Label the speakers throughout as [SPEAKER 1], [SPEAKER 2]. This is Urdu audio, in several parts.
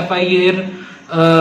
[SPEAKER 1] FIR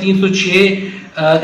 [SPEAKER 1] 306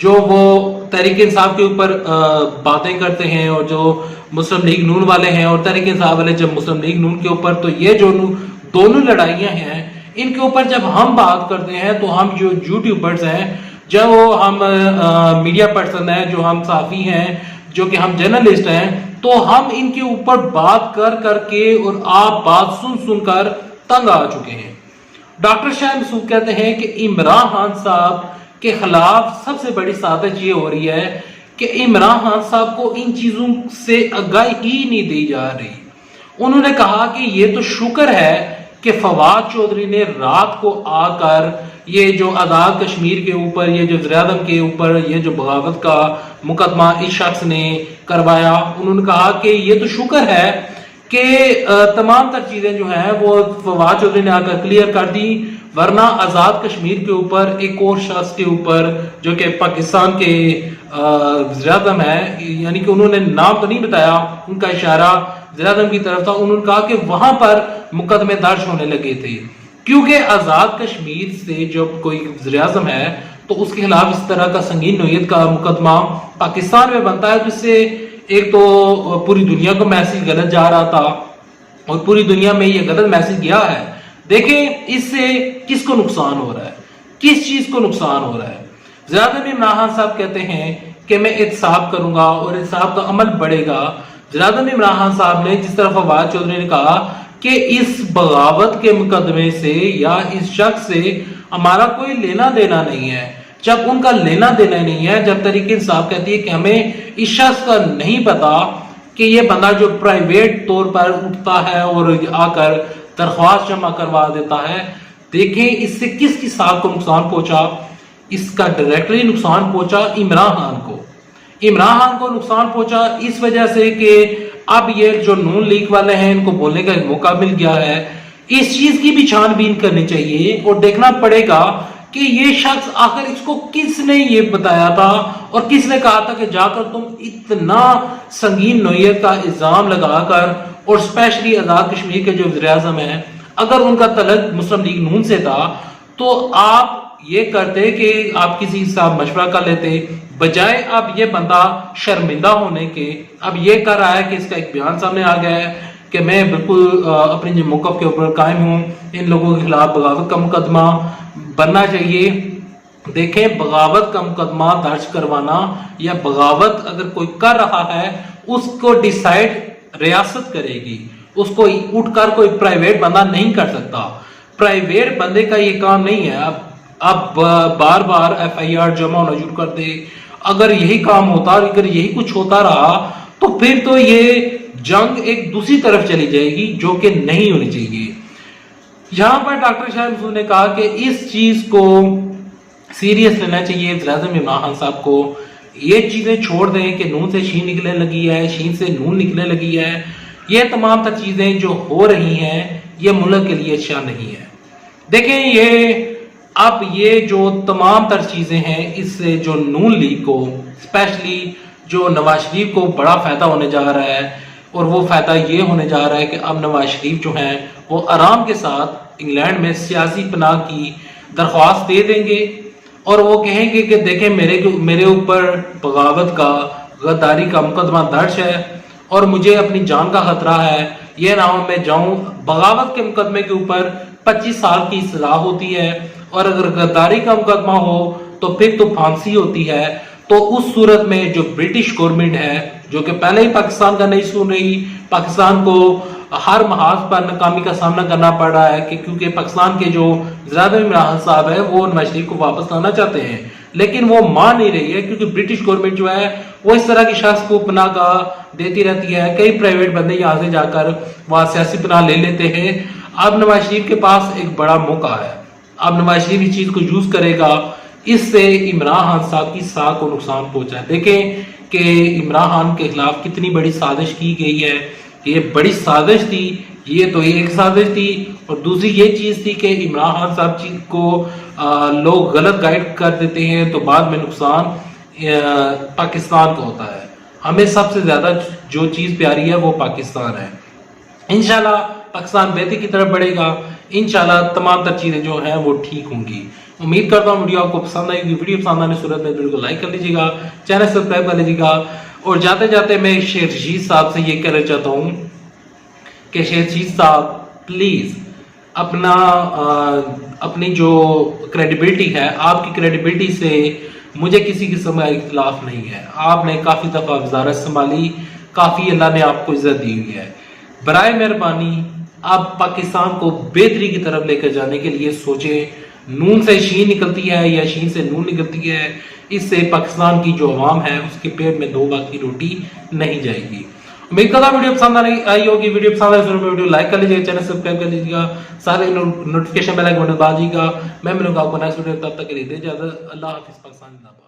[SPEAKER 1] جو وہ تحریک انصاف کے اوپر باتیں کرتے ہیں، اور جو مسلم لیگ نون والے ہیں اور تحریک انصاف والے جب مسلم لیگ نون کے اوپر، تو یہ جو دونوں لڑائیاں ہیں ان کے اوپر جب ہم بات کرتے ہیں تو ہم جو یوٹیوبرز ہیں، جب وہ ہم میڈیا پرسن ہیں، جو ہم صحافی ہیں، جو کہ ہم جرنلسٹ ہیں، تو ہم ان کے اوپر بات کر کر کے اور آپ بات سن سن کر تنگ آ چکے ہیں۔ ڈاکٹر شاہد مسعود کہتے ہیں کہ عمران خان صاحب کے خلاف سب سے بڑی سازش یہ ہو رہی ہے کہ عمران خان صاحب کو ان چیزوں سے آگاہی ہی نہیں دی جا رہی۔ انہوں نے کہا کہ یہ تو شکر ہے کہ فواد چودھری نے رات کو آ کر یہ جو آزاد کشمیر کے اوپر، یہ جو وزیر اعظم کے اوپر یہ جو بغاوت کا مقدمہ اس شخص نے کروایا، انہوں نے کہا کہ یہ تو شکر ہے کہ تمام تر چیزیں جو ہیں وہ فواد چودھری نے آ کر کلیئر کر دی، ورنہ آزاد کشمیر کے اوپر ایک اور شخص کے اوپر جو کہ پاکستان کے وزیر اعظم ہے، یعنی کہ انہوں نے نام تو نہیں بتایا، ان کا اشارہ وزیر اعظم کی طرف تھا، انہوں نے کہا کہ وہاں پر مقدمے درج ہونے لگے تھے، کیونکہ آزاد کشمیر سے جب کوئی وزیر اعظم ہے تو اس کے خلاف اس طرح کا سنگین نوعیت کا مقدمہ پاکستان میں بنتا ہے، تو اس سے ایک تو پوری دنیا کو میسج غلط جا رہا تھا، اور پوری دنیا میں یہ غلط میسج گیا ہے۔ دیکھیں اس سے کس کو نقصان ہو رہا ہے، کس چیز کو نقصان ہو رہا ہے۔ وزیر اعظم عمران خان صاحب کہتے ہیں کہ میں احتساب کروں گا اور احتساب کا عمل بڑھے گا۔ وزیر اعظم عمران خان صاحب نے جس طرح فواد چودھری نے کہا کہ اس بغاوت کے مقدمے سے یا اس شخص سے ہمارا کوئی لینا دینا نہیں ہے، جب ان کا لینا دینا نہیں ہے، جب تحریک انصاف کہتی ہے کہ ہمیں اس شخص کا نہیں پتا کہ یہ بندہ جو پرائیویٹ طور پر اٹھتا ہے اور آ کر درخواست جمع کروا دیتا ہے، دیکھیں اس سے کس کی ساکھ کو نقصان پہنچا۔ اس کا ڈائریکٹلی نقصان پہنچا عمران خان کو۔ عمران خان کو نقصان پہنچا اس وجہ سے کہ اب یہ جو نون لیگ والے ہیں ان کو بولنے کا ایک موقع مل گیا ہے۔ اس چیز کی بھی چھان بین کرنی چاہیے اور دیکھنا پڑے گا کہ یہ شخص آخر اس کو کس نے یہ بتایا تھا اور کس نے کہا تھا کہ جا کر تم اتنا سنگین نوعیت کا الزام لگا کر، اور اسپیشلی آزاد کشمیر کے جو وزیر اعظم ہیں، اگر ان کا تعلق مسلم لیگ نون سے تھا تو آپ یہ کرتے کہ آپ کسی سے مشورہ کر لیتے، بجائے اب یہ بندہ شرمندہ ہونے کے اب یہ کر رہا ہے کہ اس کا ایک بیان سامنے آ گیا ہے کہ میں بالکل اپنے جو موقف کے اوپر قائم ہوں، ان لوگوں کے خلاف بغاوت کا مقدمہ بننا چاہیے۔ دیکھیں بغاوت کا مقدمہ درج کروانا یا بغاوت اگر کوئی کر رہا ہے اس کو ڈیسائیڈ ریاست کرے گی، اس کو اٹھ کر کوئی پرائیویٹ بندہ نہیں کر سکتا۔ پرائیویٹ بندے کا یہ کام نہیں ہے اب بار بار ایف آئی آر جمع ہونا شروع کر دے۔ اگر یہی کام ہوتا، اگر یہی کچھ ہوتا رہا تو پھر تو یہ جنگ ایک دوسری طرف چلی جائے گی جو کہ نہیں ہونی چاہیے۔ یہاں پر ڈاکٹر شاہد مسعود نے کہا کہ اس چیز کو سیریس لینا چاہیے وزیر اعظم عمران خان صاحب کو، یہ چیزیں چھوڑ دیں کہ نون سے شین نکلنے لگی ہے، شین سے نون نکلنے لگی ہے، یہ تمام تر چیزیں جو ہو رہی ہیں یہ ملک کے لیے اچھا نہیں ہے۔ دیکھیں یہ جو تمام تر چیزیں ہیں اس سے جو نون لیگ کو اسپیشلی جو نواز شریف کو بڑا فائدہ ہونے جا رہا ہے، اور وہ فائدہ یہ ہونے جا رہا ہے کہ اب نواز شریف جو ہیں وہ آرام کے ساتھ انگلینڈ میں سیاسی پناہ کی درخواست دے دیں گے، اور وہ کہیں گے کہ دیکھیں میرے اوپر بغاوت کا، غداری کا مقدمہ درج ہے اور مجھے اپنی جان کا خطرہ ہے، یہ نہ ہو میں جاؤں۔ بغاوت کے مقدمے کے اوپر 25 سال کی سزا ہوتی ہے، اور اگر غداری کا مقدمہ ہو تو پھر تو پھانسی ہوتی ہے۔ تو اس صورت میں جو برٹش گورنمنٹ ہے جو کہ پہلے ہی پاکستان کا نہیں سن رہی، پاکستان کو ہر محاذ پر ناکامی کا سامنا کرنا پڑ رہا ہے کہ کیونکہ پاکستان کے جو وزیر اعظم عمران خان صاحب ہے وہ نواز شریف کو واپس لانا چاہتے ہیں، لیکن وہ مان نہیں رہی ہے کیونکہ برٹش گورنمنٹ جو ہے وہ اس طرح کی شخص کو پناہ گاہ دیتی رہتی ہے۔ کئی پرائیویٹ بندے یہاں سے جا کر وہاں سیاسی پناہ لے لیتے ہیں۔ اب نواز شریف کے پاس ایک بڑا موقع ہے، اب نواز شریف اس چیز کو یوز کرے گا، اس سے عمران خان صاحب کی ساکھ کو نقصان پہنچا ہے۔ دیکھیں کہ عمران خان کے خلاف کتنی بڑی سازش کی گئی ہے، یہ بڑی سازش تھی، یہ تو ایک سازش تھی، اور دوسری یہ چیز تھی کہ عمران خان صاحب کو لوگ غلط گائیڈ کر دیتے ہیں تو بعد میں نقصان پاکستان کو ہوتا ہے۔ ہمیں سب سے زیادہ جو چیز پیاری ہے وہ پاکستان ہے۔ انشاءاللہ پاکستان بہتری کی طرف بڑھے گا، انشاءاللہ تمام تر چیزیں جو ہیں وہ ٹھیک ہوں گی۔ امید کرتا ہوں ویڈیو آپ کو پسند آئی ہوگی. ویڈیو پسند آنے صورت میں ویڈیو کو لائک کر لیجیے گا, چینل سبسکرائب کر لیجیے گا. اور جاتے جاتے میں شیر رشید صاحب سے یہ کہنا چاہتا ہوں کہ شیر رشید صاحب پلیز اپنی جو کریڈیبلٹی ہے, آپ کی کریڈیبلٹی سے مجھے کسی قسم کا اختلاف نہیں ہے. آپ نے کافی دفعہ وزارت سنبھالی, کافی اللہ نے آپ کو عزت دی ہوئی ہے. برائے مہربانی آپ پاکستان کو بہتری کی طرف لے کر جانے کے لیے سوچیں. نون سے شین نکلتی ہے یا شین سے نون نکلتی ہے, اس سے پاکستان کی جو عوام ہے اس کے پیٹ میں 2 وقت کی روٹی نہیں جائے گی. امید کرتا ہوں ویڈیو پسند آئی ہوگی. ویڈیو پسند آئی ضرور ویڈیو لائک کر لیجیے, چینل سبسکرائب کر لیجیے گا, سارے نوٹیفکیشن بیل آئیکن بٹن دبا دیجیے گا. میں ملوں گا آپ کو نیکسٹ ویڈیو, تب تک کے لیے دے اجازت. اللہ حافظ. پاکستان زندہ باد.